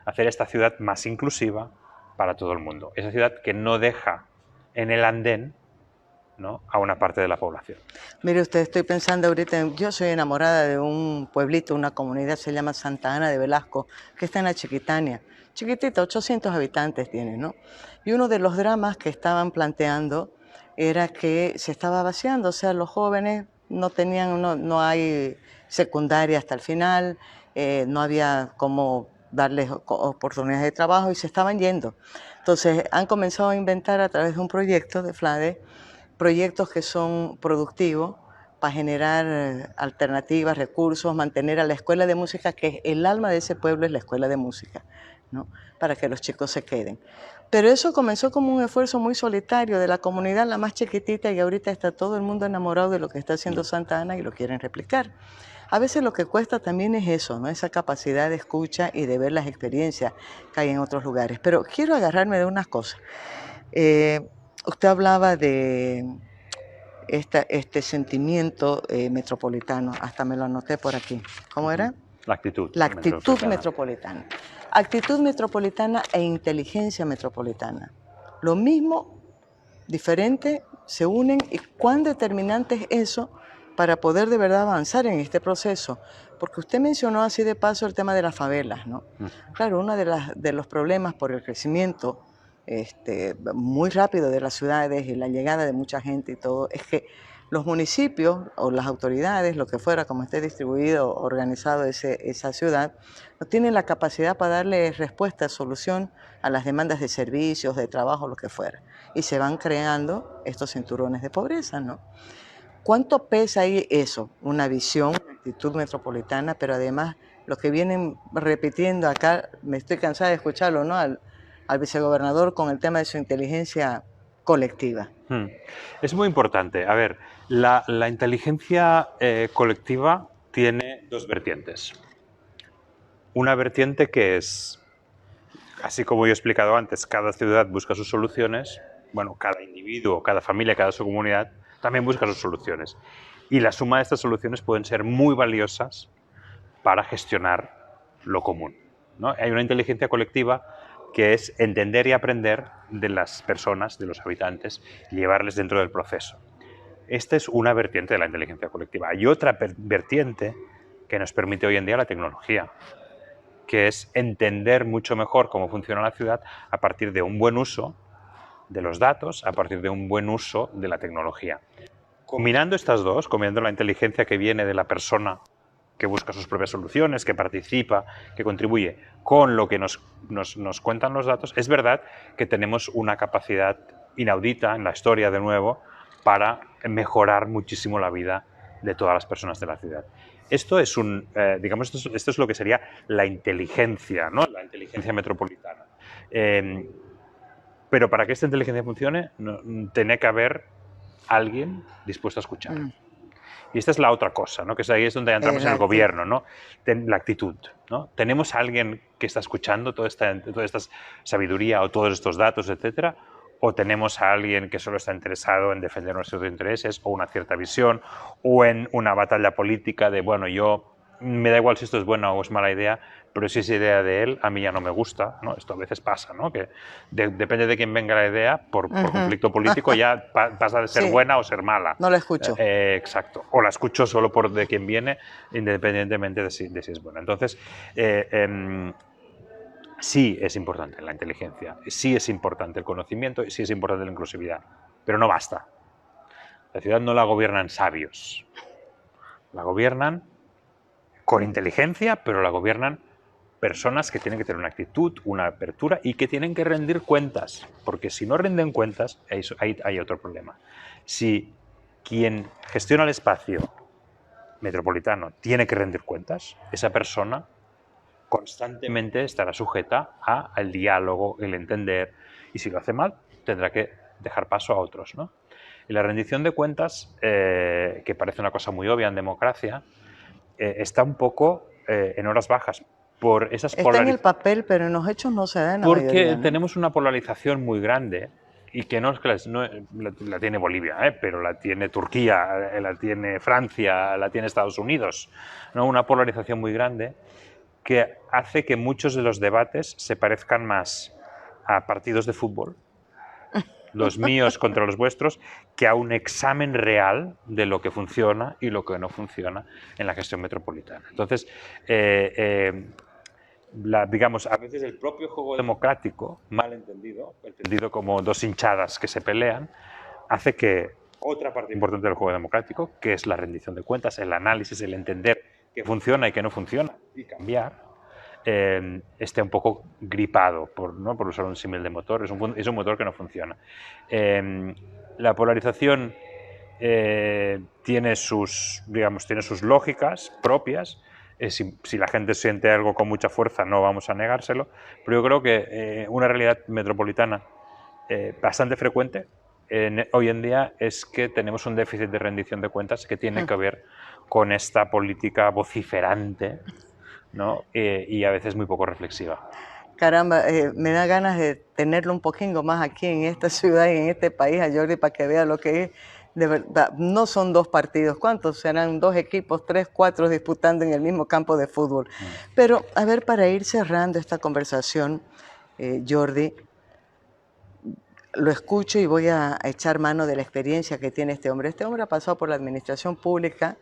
a hacer esta ciudad más inclusiva para todo el mundo. Esa ciudad que no deja en el andén, ¿no?, a una parte de la población. Mire usted, estoy pensando ahorita, yo soy enamorada de un pueblito, una comunidad, se llama Santa Ana de Velasco, que está en la Chiquitania. Chiquitita, 800 habitantes tiene, ¿no? Y uno de los dramas que estaban planteando era que se estaba vaciando, o sea, los jóvenes no tenían, no hay secundaria hasta el final, no había cómo darles oportunidades de trabajo y se estaban yendo. Entonces han comenzado a inventar a través de un proyecto de FLADE proyectos que son productivos para generar alternativas, recursos, mantener a la escuela de música, que es el alma de ese pueblo, es la escuela de música, ¿no?, para que los chicos se queden. Pero eso comenzó como un esfuerzo muy solitario de la comunidad, la más chiquitita, y ahorita está todo el mundo enamorado de lo que está haciendo Santa Ana y lo quieren replicar. A veces lo que cuesta también es eso, ¿no?, esa capacidad de escucha y de ver las experiencias que hay en otros lugares. Pero quiero agarrarme de unas cosas. Usted hablaba de este sentimiento metropolitano, hasta me lo anoté por aquí. ¿Cómo era? La actitud. La actitud metropolitana. Actitud metropolitana e inteligencia metropolitana. Lo mismo, diferente, se unen. ¿Y cuán determinante es eso para poder de verdad avanzar en este proceso? Porque usted mencionó así de paso el tema de las favelas, ¿no? Claro, uno de los problemas por el crecimiento muy rápido de las ciudades y la llegada de mucha gente y todo, es que los municipios o las autoridades, lo que fuera, como esté distribuido, organizado esa ciudad, no tienen la capacidad para darle respuesta, solución a las demandas de servicios, de trabajo, lo que fuera. Y se van creando estos cinturones de pobreza, ¿no? ¿Cuánto pesa ahí eso? Una visión, una actitud metropolitana, pero además lo que vienen repitiendo acá, me estoy cansada de escucharlo, ¿no?, al vicegobernador con el tema de su inteligencia colectiva. Es muy importante. A ver, la inteligencia colectiva tiene dos vertientes. Una vertiente que es, así como yo he explicado antes, cada ciudad busca sus soluciones, bueno, cada individuo, cada familia, cada subcomunidad también busca sus soluciones. Y la suma de estas soluciones pueden ser muy valiosas para gestionar lo común, ¿no? Hay una inteligencia colectiva que es entender y aprender de las personas, de los habitantes, y llevarles dentro del proceso. Esta es una vertiente de la inteligencia colectiva. Hay otra vertiente que nos permite hoy en día la tecnología, que es entender mucho mejor cómo funciona la ciudad a partir de un buen uso de los datos, a partir de un buen uso de la tecnología. Combinando estas dos, combinando la inteligencia que viene de la persona que busca sus propias soluciones, que participa, que contribuye, con lo que nos cuentan los datos, es verdad que tenemos una capacidad inaudita en la historia, de nuevo, para mejorar muchísimo la vida de todas las personas de la ciudad. Esto es esto es lo que sería la inteligencia, ¿no?, la inteligencia metropolitana. Pero para que esta inteligencia funcione, tiene que haber alguien dispuesto a escuchar. Y esta es la otra cosa, ¿no? Que es ahí es donde entramos en el gobierno, ¿no? La actitud, ¿no? ¿Tenemos a alguien que está escuchando toda esta sabiduría o todos estos datos, etcétera? ¿O tenemos a alguien que solo está interesado en defender nuestros intereses o una cierta visión o en una batalla política de, bueno, yo me da igual si esto es buena o es mala idea, pero si es idea de él, a mí ya no me gusta, ¿no? Esto a veces pasa, ¿no? Que depende de quién venga la idea, por conflicto político ya pasa de ser buena o ser mala. No la escucho. Exacto. O la escucho solo por de quién viene, independientemente de si es buena. Entonces, sí es importante la inteligencia, sí es importante el conocimiento, sí es importante la inclusividad, pero no basta. La ciudad no la gobiernan sabios, la gobiernan con inteligencia, pero la gobiernan personas que tienen que tener una actitud, una apertura y que tienen que rendir cuentas, porque si no rinden cuentas, hay otro problema. Si quien gestiona el espacio metropolitano tiene que rendir cuentas, esa persona constantemente estará sujeta al diálogo, el entender, y si lo hace mal, tendrá que dejar paso a otros, ¿no? Y la rendición de cuentas, que parece una cosa muy obvia en democracia, está un poco en horas bajas por esas Está en el papel, pero en los hechos no se da en la porque mayoría, ¿no? tenemos una polarización muy grande y que no es que la tiene Bolivia, pero la tiene Turquía, la tiene Francia, la tiene Estados Unidos, ¿no? Una polarización muy grande que hace que muchos de los debates se parezcan más a partidos de fútbol, los míos contra los vuestros, que a un examen real de lo que funciona y lo que no funciona en la gestión metropolitana. Entonces, digamos, a veces el propio juego democrático, mal entendido como dos hinchadas que se pelean, hace que otra parte importante del juego democrático, que es la rendición de cuentas, el análisis, el entender qué funciona y qué no funciona y cambiar, esté un poco gripado, por usar un símil de motor. Es un motor que no funciona. La polarización tiene sus lógicas propias. Si la gente siente algo con mucha fuerza, no vamos a negárselo, pero yo creo que una realidad metropolitana bastante frecuente hoy en día es que tenemos un déficit de rendición de cuentas que tiene que ver con esta política vociferante, ¿no? Y a veces muy poco reflexiva. Caramba, me da ganas de tenerlo un poquito más aquí en esta ciudad y en este país, a Jordi, para que vea lo que es. De verdad, no son dos partidos. ¿Cuántos serán? 2 equipos, 3, 4 disputando en el mismo campo de fútbol. Pero, a ver, para ir cerrando esta conversación, Jordi, lo escucho y voy a echar mano de la experiencia que tiene este hombre. Este hombre ha pasado por la administración pública,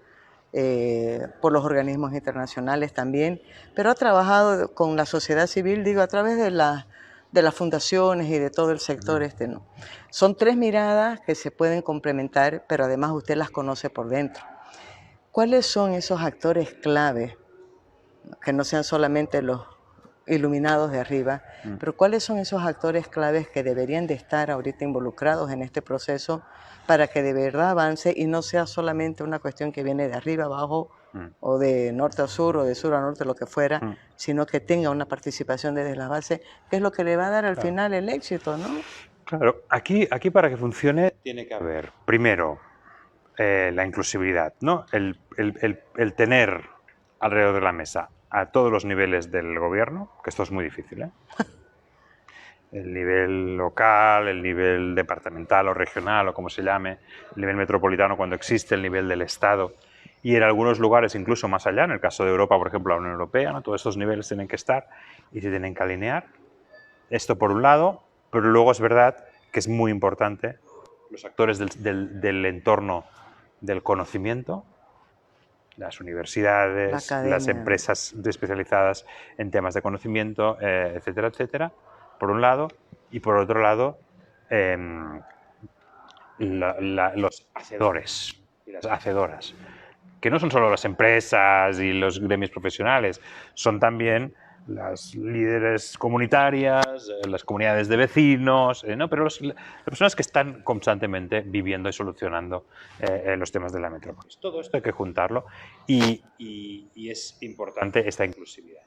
por los organismos internacionales también, pero ha trabajado con la sociedad civil, digo, a través de las fundaciones y de todo el sector ¿no? Son 3 miradas que se pueden complementar, pero además usted las conoce por dentro. ¿Cuáles son esos actores clave, que no sean solamente los iluminados de arriba, pero cuáles son esos actores claves que deberían de estar ahorita involucrados en este proceso para que de verdad avance y no sea solamente una cuestión que viene de arriba abajo o de norte a sur o de sur a norte, lo que fuera, sino que tenga una participación desde la base, que es lo que le va a dar al final el éxito, ¿no? Claro, aquí para que funcione tiene que haber, primero, la inclusividad, ¿no? El tener alrededor de la mesa a todos los niveles del gobierno, que esto es muy difícil, ¿eh? El nivel local, el nivel departamental o regional o como se llame, el nivel metropolitano cuando existe, el nivel del Estado y en algunos lugares incluso más allá, en el caso de Europa, por ejemplo, la Unión Europea, ¿no? Todos estos niveles tienen que estar y se tienen que alinear. Esto por un lado, pero luego es verdad que es muy importante los actores del entorno del conocimiento, las universidades, las empresas especializadas en temas de conocimiento, etcétera, etcétera, por un lado, y por otro lado, los hacedores y las hacedoras, que no son solo las empresas y los gremios profesionales, son también las líderes comunitarias, las comunidades de vecinos, ¿no? Pero las personas que están constantemente viviendo y solucionando los temas de la metrópolis. Todo esto hay que juntarlo y es importante esta inclusividad.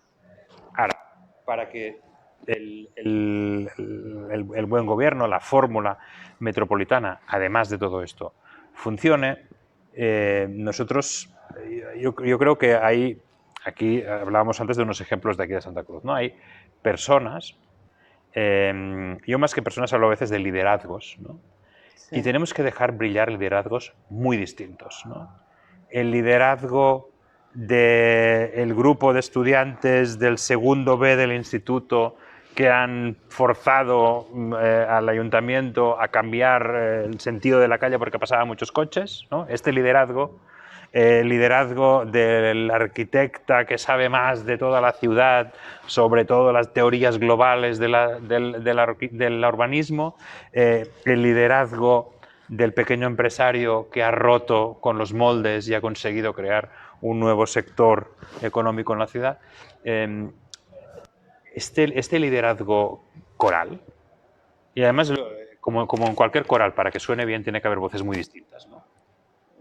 Ahora, para que el buen gobierno, la fórmula metropolitana, además de todo esto, funcione, yo creo que aquí hablábamos antes de unos ejemplos de aquí de Santa Cruz, ¿no? Hay personas, yo más que personas hablo a veces de liderazgos, ¿no? Sí. Y tenemos que dejar brillar liderazgos muy distintos, ¿no? El liderazgo del grupo de estudiantes del segundo B del instituto que han forzado al ayuntamiento a cambiar el sentido de la calle porque pasaban muchos coches, ¿no? Este liderazgo, el liderazgo del arquitecta que sabe más de toda la ciudad, sobre todo las teorías globales del urbanismo, el liderazgo del pequeño empresario que ha roto con los moldes y ha conseguido crear un nuevo sector económico en la ciudad. Este liderazgo coral, y además, como en cualquier coral, para que suene bien tiene que haber voces muy distintas, ¿no?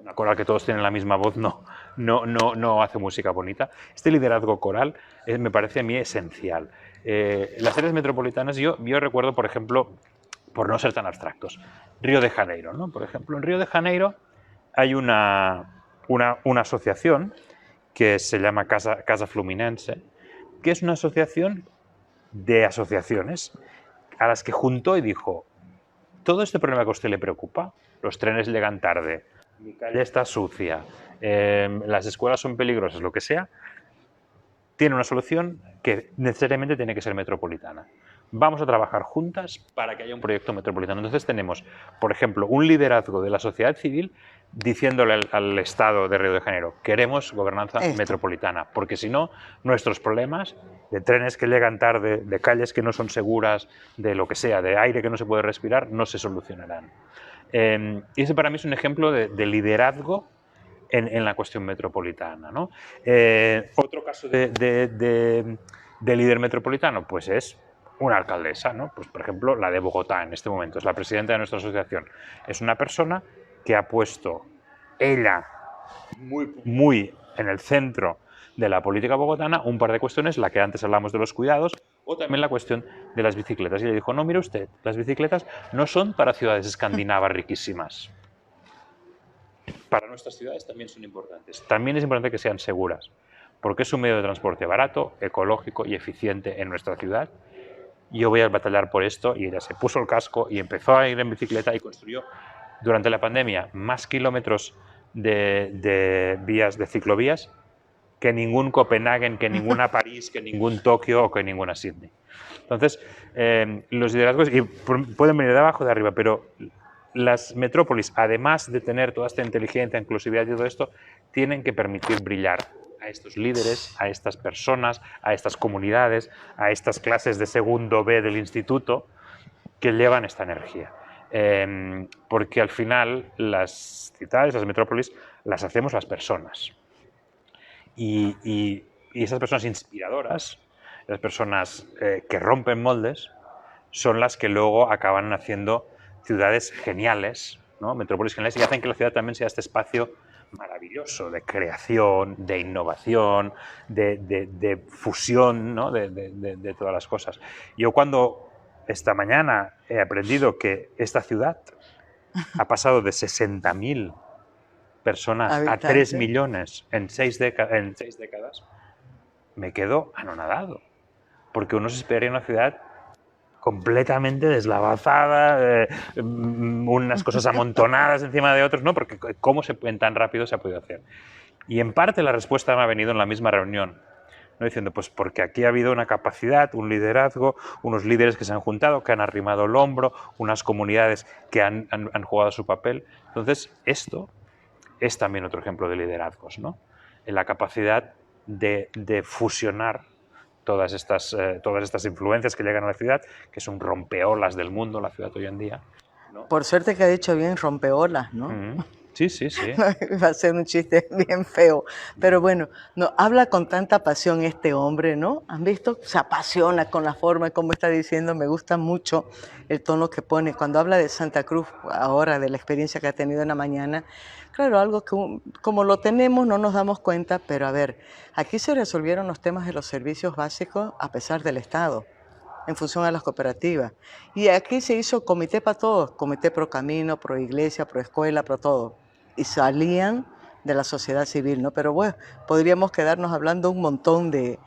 Una coral que todos tienen la misma voz no hace música bonita. Este liderazgo coral me parece a mí esencial. Las áreas metropolitanas, yo recuerdo, por ejemplo, por no ser tan abstractos, Río de Janeiro, ¿no? Por ejemplo, en Río de Janeiro hay una asociación que se llama Casa Fluminense, que es una asociación de asociaciones a las que juntó y dijo: todo este problema que a usted le preocupa, los trenes llegan tarde, mi calle está sucia, las escuelas son peligrosas, lo que sea, tiene una solución que necesariamente tiene que ser metropolitana. Vamos a trabajar juntas para que haya un proyecto metropolitano. Entonces tenemos, por ejemplo, un liderazgo de la sociedad civil diciéndole al Estado de Río de Janeiro: queremos gobernanza metropolitana, porque si no, nuestros problemas de trenes que llegan tarde, de calles que no son seguras, de lo que sea, de aire que no se puede respirar, no se solucionarán. Y ese para mí es un ejemplo de liderazgo en la cuestión metropolitana, ¿no? Otro caso de líder metropolitano, pues es una alcaldesa, ¿no? Pues, por ejemplo, la de Bogotá en este momento, es la presidenta de nuestra asociación. Es una persona que ha puesto ella muy en el centro de la política bogotana un par de cuestiones, la que antes hablamos de los cuidados, o también la cuestión de las bicicletas. Y le dijo: no, mire usted, las bicicletas no son para ciudades escandinavas riquísimas. Para nuestras ciudades también son importantes. También es importante que sean seguras, porque es un medio de transporte barato, ecológico y eficiente en nuestra ciudad. Yo voy a batallar por esto, y ella se puso el casco y empezó a ir en bicicleta y construyó durante la pandemia más kilómetros de vías, de ciclovías, que ningún Copenhague, que ninguna París, que ningún Tokio o que ninguna Sydney. Entonces, los liderazgos pueden venir de abajo o de arriba, pero las metrópolis, además de tener toda esta inteligencia, inclusividad y todo esto, tienen que permitir brillar a estos líderes, a estas personas, a estas comunidades, a estas clases de segundo B del instituto que llevan esta energía. Porque al final las ciudades, las metrópolis, las hacemos las personas. Y esas personas inspiradoras, las personas que rompen moldes, son las que luego acaban haciendo ciudades geniales, ¿no? Metrópolis geniales, y hacen que la ciudad también sea este espacio maravilloso de creación, de innovación, de fusión, ¿no? de todas las cosas. Yo cuando esta mañana he aprendido que esta ciudad ha pasado de 60.000 personas a 3 millones en 6 décadas, me quedo anonadado, porque uno se esperaría una ciudad completamente deslavazada, unas cosas amontonadas encima de otras, ¿no? Porque cómo en tan rápido se ha podido hacer. Y en parte la respuesta me ha venido en la misma reunión, ¿no? Diciendo, pues porque aquí ha habido una capacidad, un liderazgo, unos líderes que se han juntado, que han arrimado el hombro, unas comunidades que han jugado su papel. Entonces, esto es también otro ejemplo de liderazgos, ¿no? En la capacidad de fusionar todas estas influencias que llegan a la ciudad, que son rompeolas del mundo, la ciudad hoy en día, ¿no? Por suerte que ha dicho bien rompeolas, ¿no? Sí, sí, sí. Va a ser un chiste bien feo. Pero bueno, no, habla con tanta pasión este hombre, ¿no? ¿Han visto? Se apasiona con la forma como está diciendo. Me gusta mucho el tono que pone. Cuando habla de Santa Cruz, ahora de la experiencia que ha tenido en la mañana, claro, algo que como lo tenemos no nos damos cuenta, pero a ver, aquí se resolvieron los temas de los servicios básicos a pesar del Estado, en función a las cooperativas. Y aquí se hizo comité para todos, comité pro camino, pro iglesia, pro escuela, pro todo. y salían de la sociedad civil, ¿no? Pero bueno, podríamos quedarnos hablando un montón de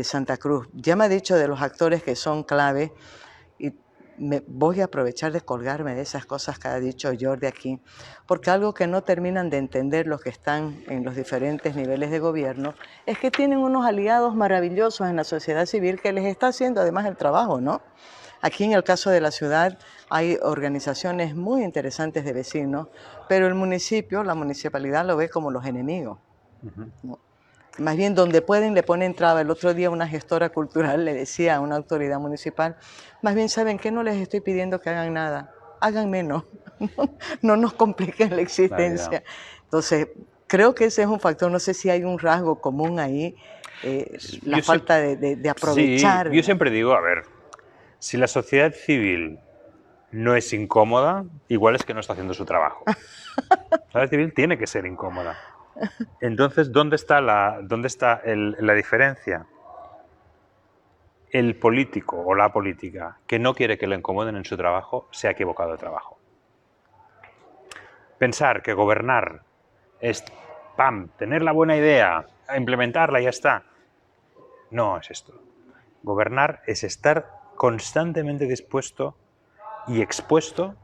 Santa Cruz. Ya me ha dicho de los actores que son clave y voy a aprovechar de colgarme de esas cosas que ha dicho Jordi aquí, porque algo que no terminan de entender los que están en los diferentes niveles de gobierno es que tienen unos aliados maravillosos en la sociedad civil que les está haciendo además el trabajo, ¿no? Aquí en el caso de la ciudad hay organizaciones muy interesantes de vecinos, pero el municipio, la municipalidad lo ve como los enemigos, ¿no? Más bien donde pueden le ponen traba. El otro día una gestora cultural le decía a una autoridad municipal, más bien saben que no les estoy pidiendo que hagan nada, hagan menos, no nos compliquen la existencia. Entonces, creo que ese es un factor, no sé si hay un rasgo común ahí, la falta de aprovechar. Sí, yo siempre digo, a ver, si la sociedad civil no es incómoda, igual es que no está haciendo su trabajo. La sociedad civil tiene que ser incómoda. Entonces, ¿dónde está la diferencia? El político o la política que no quiere que le incomoden en su trabajo se ha equivocado de trabajo. Pensar que gobernar es, ¡pam!, tener la buena idea, implementarla y ya está. No es esto. Gobernar es estar constantemente dispuesto y expuesto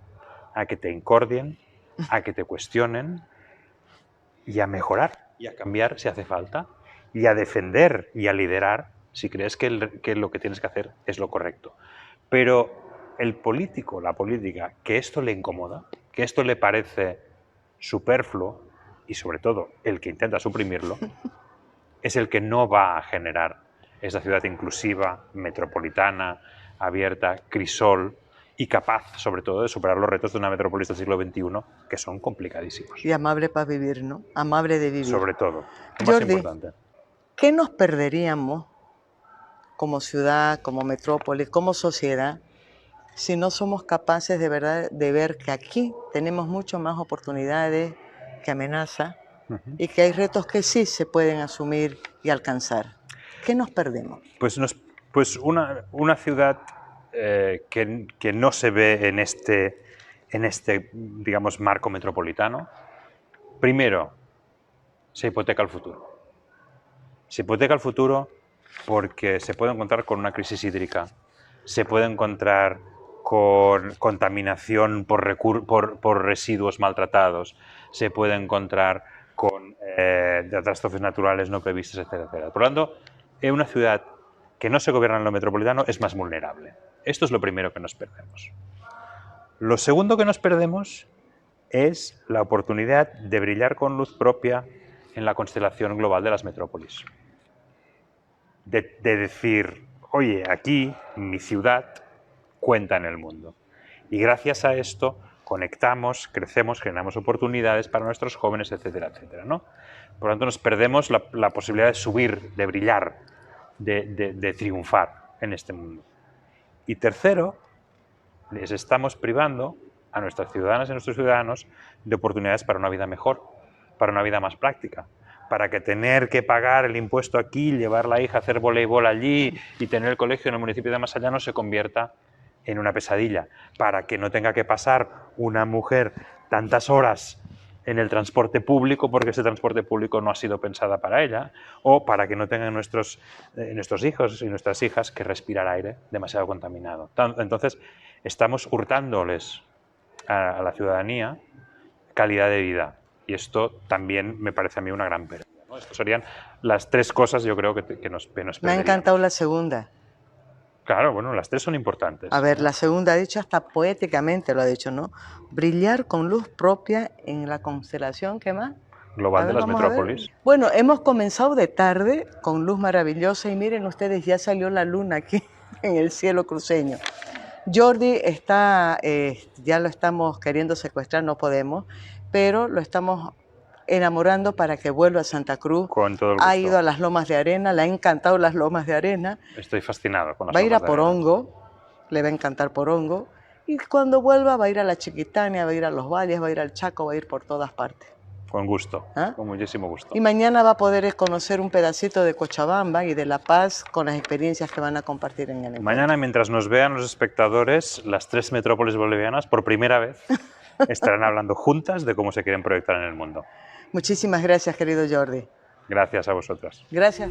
a que te incordien, a que te cuestionen, y a mejorar y a cambiar si hace falta, y a defender y a liderar si crees que lo que tienes que hacer es lo correcto. Pero el político, la política, que esto le incomoda, que esto le parece superfluo, y sobre todo el que intenta suprimirlo, es el que no va a generar esa ciudad inclusiva, metropolitana, abierta, crisol, y capaz, sobre todo, de superar los retos de una metrópolis del siglo XXI, que son complicadísimos. Y amable para vivir, ¿no? Amable de vivir. Sobre todo, lo Jordi, más importante. ¿Qué nos perderíamos como ciudad, como metrópolis, como sociedad, si no somos capaces de verdad de ver que aquí tenemos mucho más oportunidades que amenazas y que hay retos que sí se pueden asumir y alcanzar? ¿Qué nos perdemos? Pues una ciudad que no se ve en este, digamos, marco metropolitano. Primero, se hipoteca el futuro. Se hipoteca el futuro porque se puede encontrar con una crisis hídrica, se puede encontrar con contaminación por residuos maltratados, se puede encontrar con catástrofes naturales no previstas, etcétera, etcétera. Por lo tanto, una ciudad que no se gobierna en lo metropolitano es más vulnerable. Esto es lo primero que nos perdemos. Lo segundo que nos perdemos es la oportunidad de brillar con luz propia en la constelación global de las metrópolis. De decir, oye, aquí mi ciudad cuenta en el mundo. Y gracias a esto conectamos, crecemos, generamos oportunidades para nuestros jóvenes, etcétera, etcétera, ¿no? Por lo tanto, nos perdemos la posibilidad de subir, de brillar, de triunfar en este mundo. Y tercero, les estamos privando a nuestras ciudadanas y a nuestros ciudadanos de oportunidades para una vida mejor, para una vida más práctica, para que tener que pagar el impuesto aquí, llevar la hija a hacer voleibol allí y tener el colegio en el municipio de más allá no se convierta en una pesadilla, para que no tenga que pasar una mujer tantas horas en el transporte público porque ese transporte público no ha sido pensada para ella, o para que no tengan nuestros hijos y nuestras hijas que respirar aire demasiado contaminado. Entonces, estamos hurtándoles a la ciudadanía calidad de vida, y esto también me parece a mí una gran pérdida, ¿no? Estas serían las tres cosas, yo creo, que nos perderíamos. Me ha encantado la segunda. Claro, bueno, las tres son importantes. A ver, la segunda ha dicho, hasta poéticamente lo ha dicho, ¿no? Brillar con luz propia en la constelación, ¿qué más? Global de las metrópolis. Bueno, hemos comenzado de tarde con luz maravillosa y miren ustedes, ya salió la luna aquí en el cielo cruceño. Jordi está, ya lo estamos queriendo secuestrar, no podemos, pero lo estamos enamorando para que vuelva a Santa Cruz. Con todo el gusto. Ha ido a las Lomas de Arena, le ha encantado las Lomas de Arena. Estoy fascinado con las Va a ir a Lomas de Arena. Porongo, le va a encantar Porongo, y cuando vuelva va a ir a la Chiquitania, va a ir a los valles, va a ir al Chaco, va a ir por todas partes. Con gusto, ¿Ah? con muchísimo gusto. Y mañana va a poder conocer un pedacito de Cochabamba y de La Paz con las experiencias que van a compartir en el encuentro. Mañana, mientras nos vean los espectadores, las tres metrópolis bolivianas, por primera vez, estarán hablando juntas de cómo se quieren proyectar en el mundo. Muchísimas gracias, querido Jordi. Gracias a vosotras. Gracias.